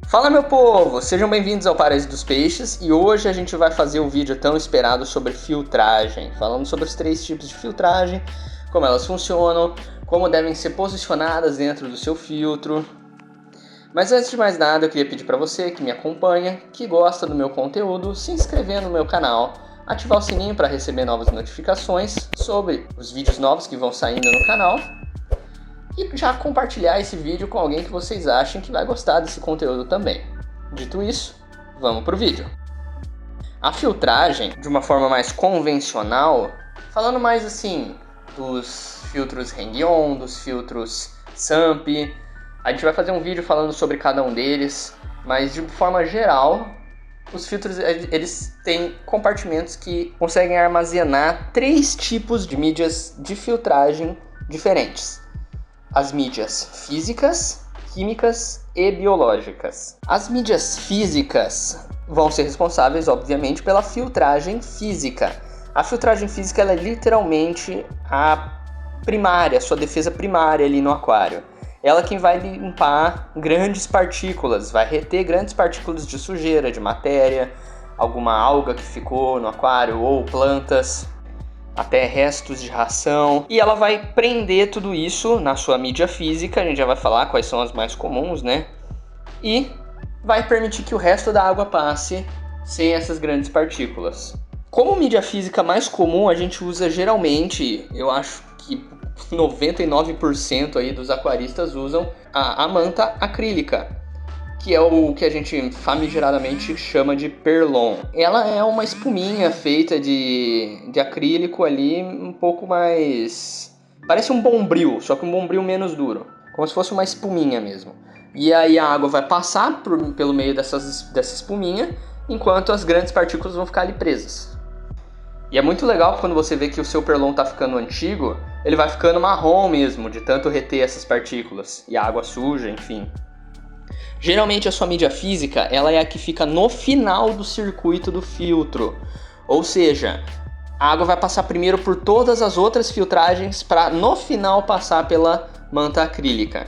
Fala meu povo, sejam bem-vindos ao Paraíso dos Peixes e hoje a gente vai fazer um vídeo tão esperado sobre filtragem, falando sobre os 3 tipos de filtragem, como elas funcionam, como devem ser posicionadas dentro do seu filtro. Mas antes de mais nada, eu queria pedir para você que me acompanha, que gosta do meu conteúdo, se inscrever no meu canal, ativar o sininho para receber novas notificações sobre os vídeos novos que vão saindo no canal. E já compartilhar esse vídeo com alguém que vocês achem que vai gostar desse conteúdo também. Dito isso, vamos pro vídeo. A filtragem, de uma forma mais convencional, falando mais assim dos filtros hang-on, dos filtros SAMP, a gente vai fazer um vídeo falando sobre cada um deles, mas de forma geral, os filtros eles têm compartimentos que conseguem armazenar 3 tipos de mídias de filtragem diferentes. As mídias físicas, químicas e biológicas. As mídias físicas vão ser responsáveis, obviamente, pela filtragem física. A filtragem física ela é literalmente a primária, a sua defesa primária ali no aquário. Ela quem vai limpar grandes partículas, vai reter grandes partículas de sujeira, de matéria, alguma alga que ficou no aquário ou plantas, até restos de ração, e ela vai prender tudo isso na sua mídia física, a gente já vai falar quais são as mais comuns, né? E vai permitir que o resto da água passe sem essas grandes partículas. Como mídia física mais comum, a gente usa geralmente, eu acho que 99% aí dos aquaristas usam a manta acrílica, que é o que a gente famigeradamente chama de Perlon. Ela é uma espuminha feita de acrílico ali, um pouco mais... parece um bombril, só que um bombril menos duro. Como se fosse uma espuminha mesmo. E aí a água vai passar pelo meio dessa espuminha, enquanto as grandes partículas vão ficar ali presas. E é muito legal quando você vê que o seu Perlon está ficando antigo, ele vai ficando marrom mesmo, de tanto reter essas partículas. E a água suja, enfim. Geralmente a sua mídia física ela é a que fica no final do circuito do filtro, ou seja, a água vai passar primeiro por todas as outras filtragens para no final passar pela manta acrílica,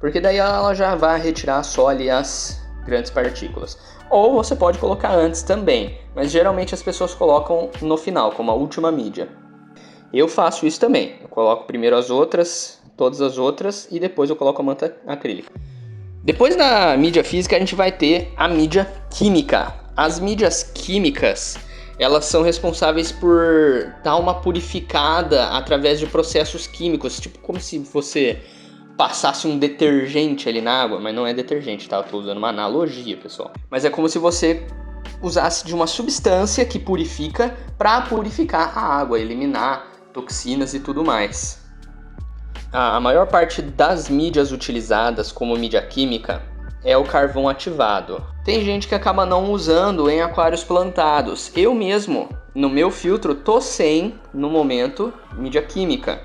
porque daí ela já vai retirar só ali as grandes partículas. Ou você pode colocar antes também, mas geralmente as pessoas colocam no final, como a última mídia. Eu faço isso também, eu coloco primeiro as outras, todas as outras, e depois eu coloco a manta acrílica. Depois da mídia física, a gente vai ter a mídia química. As mídias químicas, elas são responsáveis por dar uma purificada através de processos químicos, tipo como se você passasse um detergente ali na água, mas não é detergente, tá? Eu tô usando uma analogia, pessoal. Mas é como se você usasse de uma substância que purifica para purificar a água, eliminar toxinas e tudo mais. A maior parte das mídias utilizadas como mídia química é o carvão ativado. Tem gente que acaba não usando em aquários plantados. Eu mesmo, no meu filtro, tô sem, no momento, mídia química.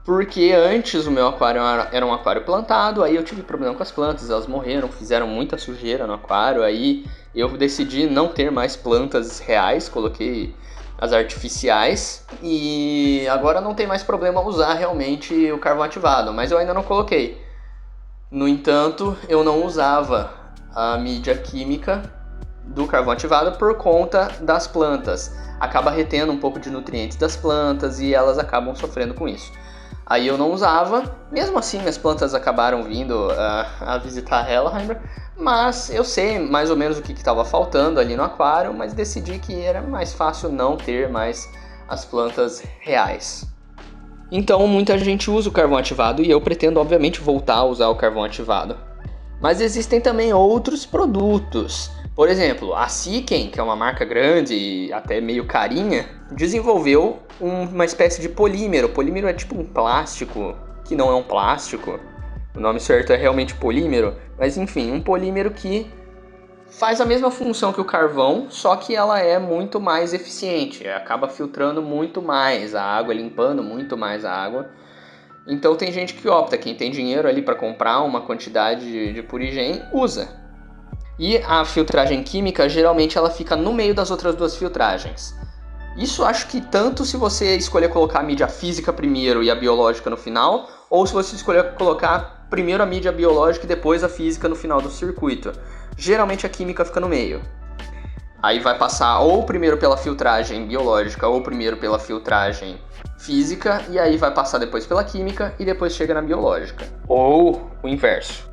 Porque antes o meu aquário era um aquário plantado, aí eu tive problema com as plantas, elas morreram, fizeram muita sujeira no aquário, aí eu decidi não ter mais plantas reais, coloquei as artificiais, e agora não tem mais problema usar realmente o carvão ativado, mas eu ainda não coloquei. No entanto, eu não usava a mídia química do carvão ativado por conta das plantas. Acaba retendo um pouco de nutrientes das plantas e elas acabam sofrendo com isso. Aí eu não usava, mesmo assim as plantas acabaram vindo a visitar a Hellheimer, mas eu sei mais ou menos o que estava faltando ali no aquário, mas decidi que era mais fácil não ter mais as plantas reais. Então muita gente usa o carvão ativado e eu pretendo obviamente voltar a usar o carvão ativado. Mas existem também outros produtos. Por exemplo, a Siken, que é uma marca grande e até meio carinha, desenvolveu uma espécie de polímero. Polímero é tipo um plástico, que não é um plástico. O nome certo é realmente polímero. Mas enfim, um polímero que faz a mesma função que o carvão, só que ela é muito mais eficiente. Acaba filtrando muito mais a água, limpando muito mais a água. Então tem gente que opta, quem tem dinheiro ali para comprar uma quantidade de Purigen, usa. E a filtragem química, geralmente ela fica no meio das outras duas filtragens. Isso acho que tanto se você escolher colocar a mídia física primeiro e a biológica no final, ou se você escolher colocar primeiro a mídia biológica e depois a física no final do circuito. Geralmente a química fica no meio. Aí vai passar ou primeiro pela filtragem biológica ou primeiro pela filtragem física, e aí vai passar depois pela química e depois chega na biológica. Ou o inverso.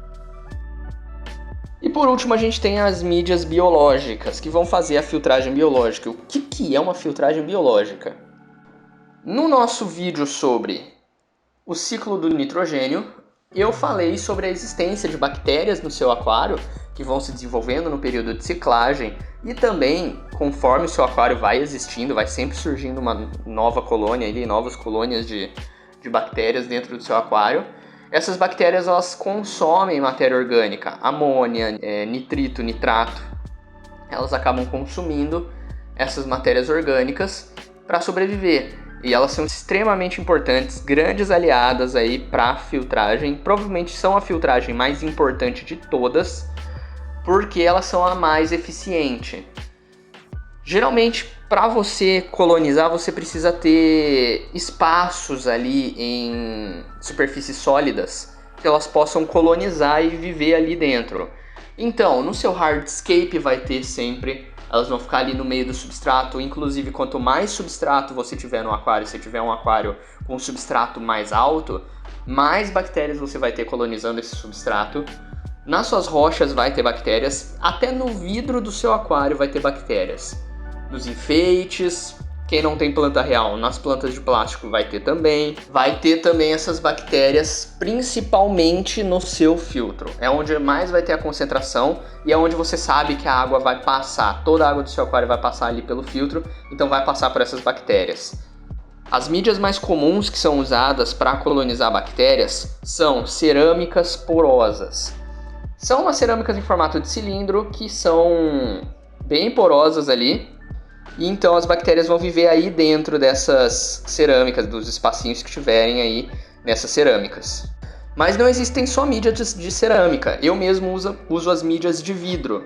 E por último a gente tem as mídias biológicas, que vão fazer a filtragem biológica. O que é uma filtragem biológica? No nosso vídeo sobre o ciclo do nitrogênio, eu falei sobre a existência de bactérias no seu aquário que vão se desenvolvendo no período de ciclagem, e também, conforme o seu aquário vai existindo, vai sempre surgindo uma nova colônia, novas colônias de bactérias dentro do seu aquário. Essas bactérias, elas consomem matéria orgânica, amônia, nitrito, nitrato. Elas acabam consumindo essas matérias orgânicas para sobreviver. E elas são extremamente importantes, grandes aliadas aí para a filtragem. Provavelmente são a filtragem mais importante de todas, porque elas são a mais eficiente. Geralmente, para você colonizar, você precisa ter espaços ali em superfícies sólidas que elas possam colonizar e viver ali dentro. Então, no seu hardscape vai ter sempre, elas vão ficar ali no meio do substrato. Inclusive, quanto mais substrato você tiver no aquário, se tiver um aquário com substrato mais alto, mais bactérias você vai ter colonizando esse substrato. Nas suas rochas vai ter bactérias, até no vidro do seu aquário vai ter bactérias. Nos enfeites, quem não tem planta real, nas plantas de plástico vai ter também. Vai ter também essas bactérias, principalmente no seu filtro. É onde mais vai ter a concentração e é onde você sabe que a água vai passar. Toda a água do seu aquário vai passar ali pelo filtro, então vai passar por essas bactérias. As mídias mais comuns que são usadas para colonizar bactérias são cerâmicas porosas. São umas cerâmicas em formato de cilindro que são bem porosas ali. E então as bactérias vão viver aí dentro dessas cerâmicas, dos espacinhos que tiverem aí nessas cerâmicas. Mas não existem só mídias de cerâmica. Eu mesmo uso as mídias de vidro,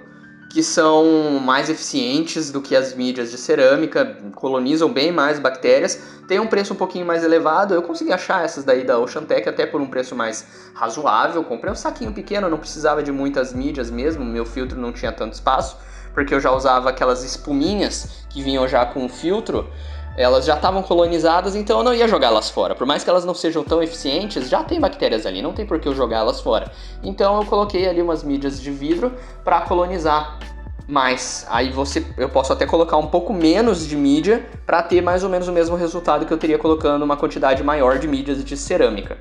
que são mais eficientes do que as mídias de cerâmica, colonizam bem mais bactérias, tem um preço um pouquinho mais elevado. Eu consegui achar essas daí da Oceantec até por um preço mais razoável. Comprei um saquinho pequeno, não precisava de muitas mídias mesmo, meu filtro não tinha tanto espaço, porque eu já usava aquelas espuminhas que vinham já com o filtro. Elas já estavam colonizadas, então eu não ia jogá-las fora. Por mais que elas não sejam tão eficientes, já tem bactérias ali, não tem por que eu jogá-las fora. Então eu coloquei ali umas mídias de vidro para colonizar. Mas aí eu posso até colocar um pouco menos de mídia para ter mais ou menos o mesmo resultado que eu teria colocando uma quantidade maior de mídias de cerâmica.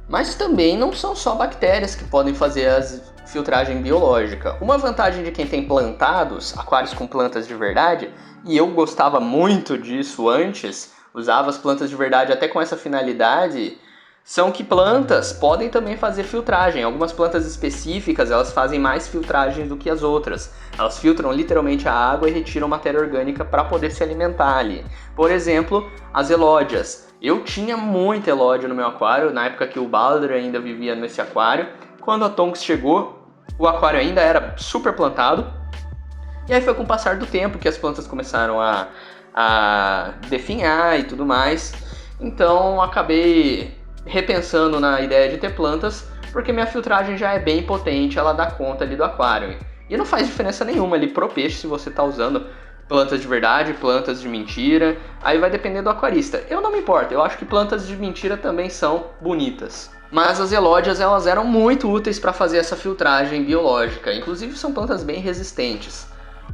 Mas também não são só bactérias que podem fazer a filtragem biológica. Uma vantagem de quem tem plantados, aquários com plantas de verdade, e eu gostava muito disso antes, usava as plantas de verdade até com essa finalidade, são que plantas podem também fazer filtragem. Algumas plantas específicas, elas fazem mais filtragem do que as outras. Elas filtram literalmente a água e retiram matéria orgânica para poder se alimentar ali. Por exemplo, as elódias. Eu tinha muita elódia no meu aquário, na época que o Balder ainda vivia nesse aquário. Quando a Tonks chegou, o aquário ainda era super plantado. E aí foi com o passar do tempo que as plantas começaram a definhar e tudo mais. Então acabei repensando na ideia de ter plantas, porque minha filtragem já é bem potente, ela dá conta ali do aquário. E não faz diferença nenhuma ali pro peixe se você tá usando plantas de verdade, plantas de mentira, aí vai depender do aquarista. Eu não me importo, eu acho que plantas de mentira também são bonitas. Mas as elódias, elas eram muito úteis para fazer essa filtragem biológica, inclusive são plantas bem resistentes.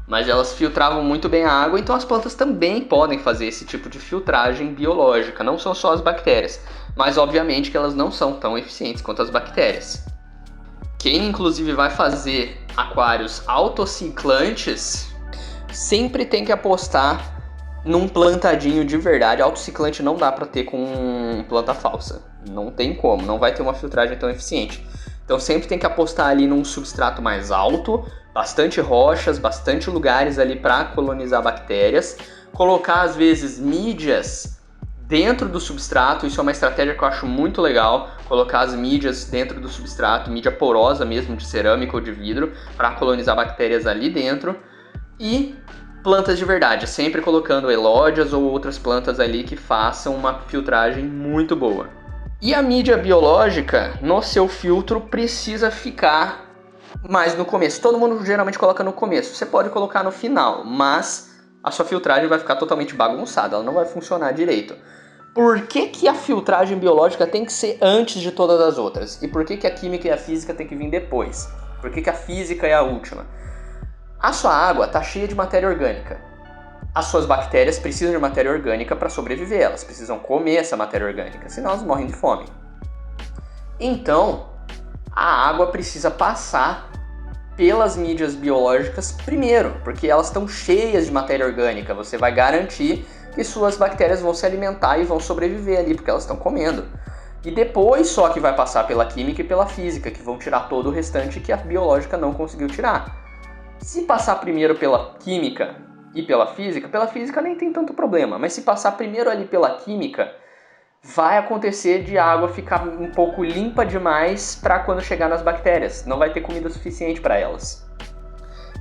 Mas elas filtravam muito bem a água, então as plantas também podem fazer esse tipo de filtragem biológica, não são só as bactérias. Mas obviamente que elas não são tão eficientes quanto as bactérias. Quem inclusive vai fazer aquários autociclantes sempre tem que apostar num plantadinho de verdade. Autociclante não dá para ter com planta falsa, não tem como, não vai ter uma filtragem tão eficiente. Então sempre tem que apostar ali num substrato mais alto, bastante rochas, bastante lugares ali para colonizar bactérias. Colocar às vezes mídias dentro do substrato, isso é uma estratégia que eu acho muito legal. Colocar as mídias dentro do substrato, mídia porosa mesmo, de cerâmica ou de vidro, para colonizar bactérias ali dentro. E plantas de verdade, sempre colocando elódias ou outras plantas ali que façam uma filtragem muito boa. E a mídia biológica no seu filtro precisa ficar mais no começo. Todo mundo geralmente coloca no começo. Você pode colocar no final, mas a sua filtragem vai ficar totalmente bagunçada, ela não vai funcionar direito. Por que que a filtragem biológica tem que ser antes de todas as outras? E por que que a química e a física tem que vir depois? Por que que a física é a última? A sua água está cheia de matéria orgânica. As suas bactérias precisam de matéria orgânica para sobreviver, elas precisam comer essa matéria orgânica, senão elas morrem de fome. Então, a água precisa passar pelas mídias biológicas primeiro, porque elas estão cheias de matéria orgânica. Você vai garantir que suas bactérias vão se alimentar e vão sobreviver ali, porque elas estão comendo. E depois só que vai passar pela química e pela física, que vão tirar todo o restante que a biológica não conseguiu tirar. Se passar primeiro pela química e pela física nem tem tanto problema, mas se passar primeiro ali pela química, vai acontecer de a água ficar um pouco limpa demais para quando chegar nas bactérias. Não vai ter comida suficiente para elas.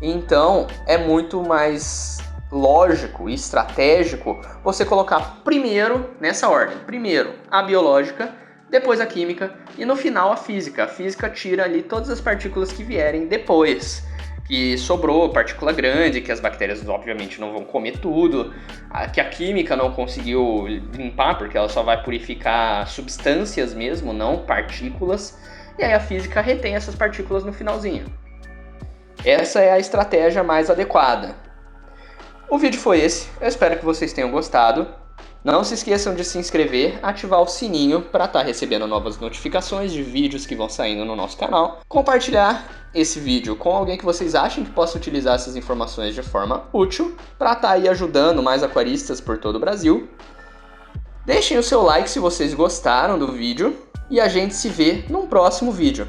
Então, é muito mais lógico e estratégico você colocar primeiro, nessa ordem, primeiro a biológica, depois a química e no final a física. A física tira ali todas as partículas que vierem depois, que sobrou partícula grande, que as bactérias obviamente não vão comer tudo, que a química não conseguiu limpar, porque ela só vai purificar substâncias mesmo, não partículas, e aí a física retém essas partículas no finalzinho. Essa é a estratégia mais adequada. O vídeo foi esse, eu espero que vocês tenham gostado. Não se esqueçam de se inscrever, ativar o sininho para estar recebendo novas notificações de vídeos que vão saindo no nosso canal. Compartilhar esse vídeo com alguém que vocês achem que possa utilizar essas informações de forma útil para estar aí ajudando mais aquaristas por todo o Brasil. Deixem o seu like se vocês gostaram do vídeo e a gente se vê num próximo vídeo.